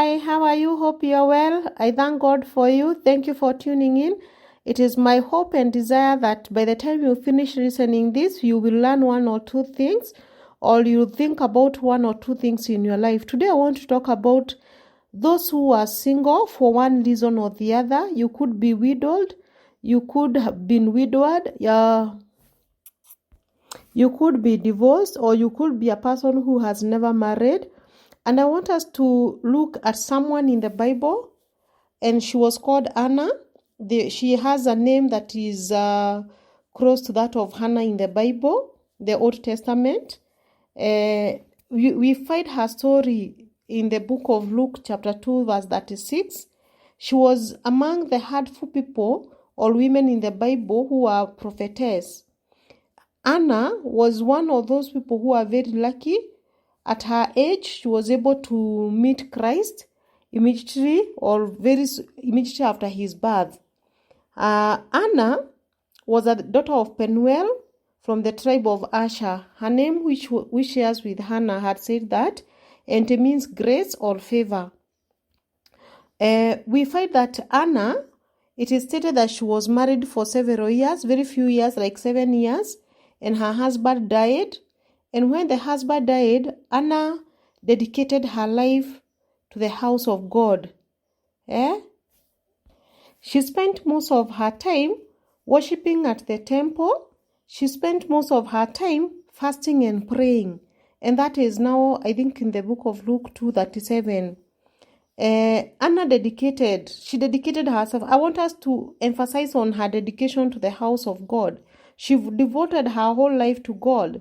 Hi, how are you? Hope you are well. I thank God for you. Thank you for tuning in. It is my hope and desire that by the time you finish listening this, you will learn one or two things, or you'll think about one or two things in your life. Today I want to talk about those who are single for one reason or the other. You could be widowed, you could have been widowed, you could be divorced, or you could be a person who has never married. And I want us to look at someone in the Bible, and she was called Annah. She has a name that is close to that of Hannah in the Bible, the Old Testament. We find her story in the book of Luke chapter 2 verse 36. She was among the hardful people or women in the Bible who are prophetess. Anna was one of those people who are very lucky. At her age, she was able to meet Christ immediately after his birth. Anna was a daughter of Penuel from the tribe of Asher. Her name, which we shares with Hannah, had said that, and it means grace or favor. We find that Anna, it is stated that she was married for several years, very few years, like 7 years, and her husband died. And when the husband died, Anna dedicated her life to the house of God. She spent most of her time worshipping at the temple. She spent most of her time fasting and praying. And that is now, I think, in the book of Luke 2:37. Anna dedicated herself. I want us to emphasize on her dedication to the house of God. She devoted her whole life to God.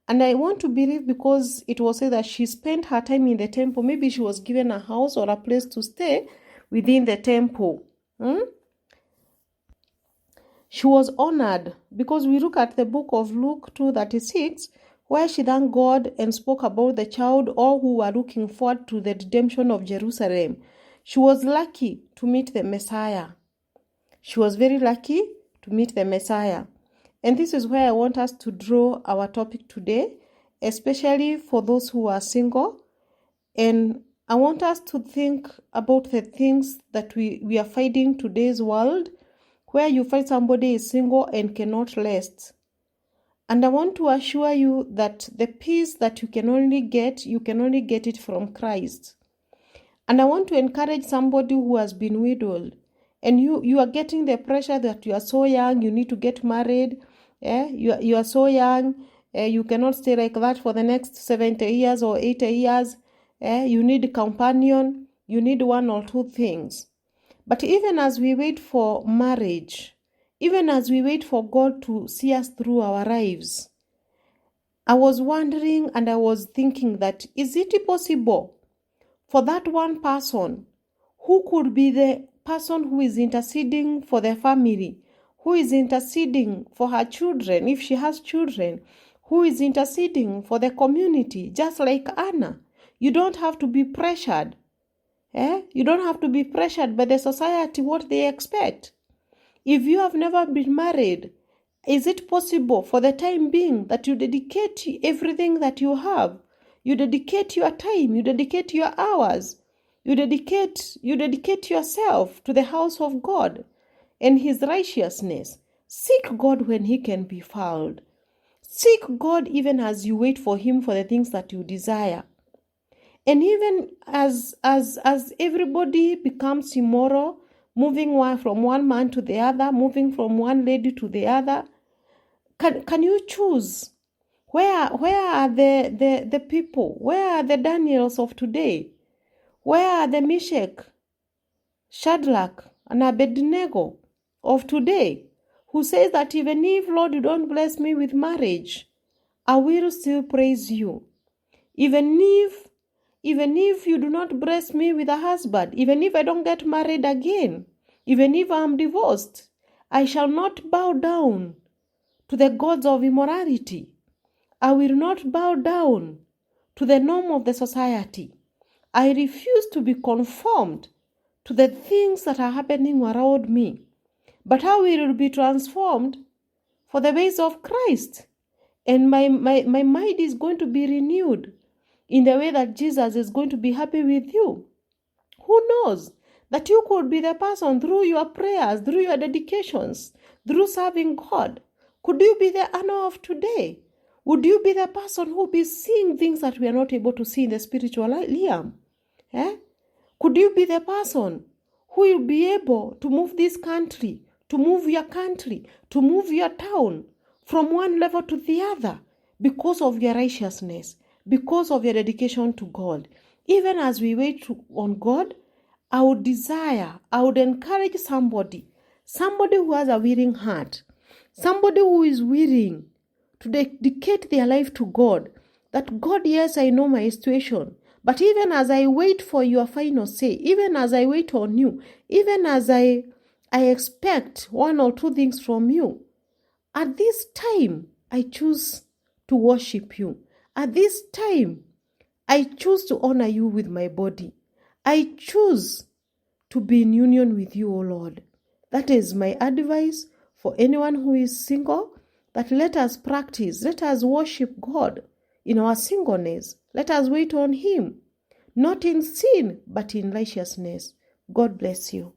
And I want to believe, because it was said that she spent her time in the temple. Maybe she was given a house or a place to stay within the temple. She was honored, because we look at the book of Luke 2:36, where she thanked God and spoke about the child, all who were looking forward to the redemption of Jerusalem. She was lucky to meet the Messiah. She was very lucky to meet the Messiah. And this is where I want us to draw our topic today, especially for those who are single. And I want us to think about the things that we are finding today's world, where you find somebody is single and cannot rest. And I want to assure you that the peace that you can only get it from Christ. And I want to encourage somebody who has been widowed, and you are getting the pressure that you are so young, you need to get married. You are so young, you cannot stay like that for the next 70 years or 80 years. You need a companion, you need one or two things. But even as we wait for marriage, even as we wait for God to see us through our lives, I was wondering and I was thinking that, is it possible for that one person who could be the person who is interceding for the family, who is interceding for her children, if she has children, who is interceding for the community, just like Anna? You don't have to be pressured. You don't have to be pressured by the society, what they expect. If you have never been married, is it possible for the time being that you dedicate everything that you have? You dedicate your time, you dedicate your hours, you dedicate yourself to the house of God and his righteousness. Seek God when he can be found. Seek God even as you wait for him for the things that you desire. And even as everybody becomes immoral, moving from one man to the other, moving from one lady to the other, can you choose? Where are the people? Where are the Daniels of today? Where are the Meshach, Shadrach, and Abednego of today, who says that even if, Lord, you don't bless me with marriage, I will still praise you. Even if you do not bless me with a husband, even if I don't get married again, even if I am divorced, I shall not bow down to the gods of immorality. I will not bow down to the norm of the society. I refuse to be conformed to the things that are happening around me. But I will be transformed for the ways of Christ. And my mind is going to be renewed in the way that Jesus is going to be happy with you. knows that you could be the person through your prayers, through your dedications, through serving God. Could you be the Annah of today? Would you be the person who be seeing things that we are not able to see in the spiritual realm? Could you be the person who will be able to move this country, to move your country, to move your town from one level to the other because of your righteousness, because of your dedication to God? Even as we wait on God, I would encourage somebody who has a willing heart, somebody who is willing to dedicate their life to God, that God, yes, I know my situation, but even as I wait for your final say, even as I wait on you, even as I expect one or two things from you, at this time, I choose to worship you. At this time, I choose to honor you with my body. I choose to be in union with you, O Lord. That is my advice for anyone who is single, that let us practice, let us worship God in our singleness. Let us wait on Him, not in sin, but in righteousness. God bless you.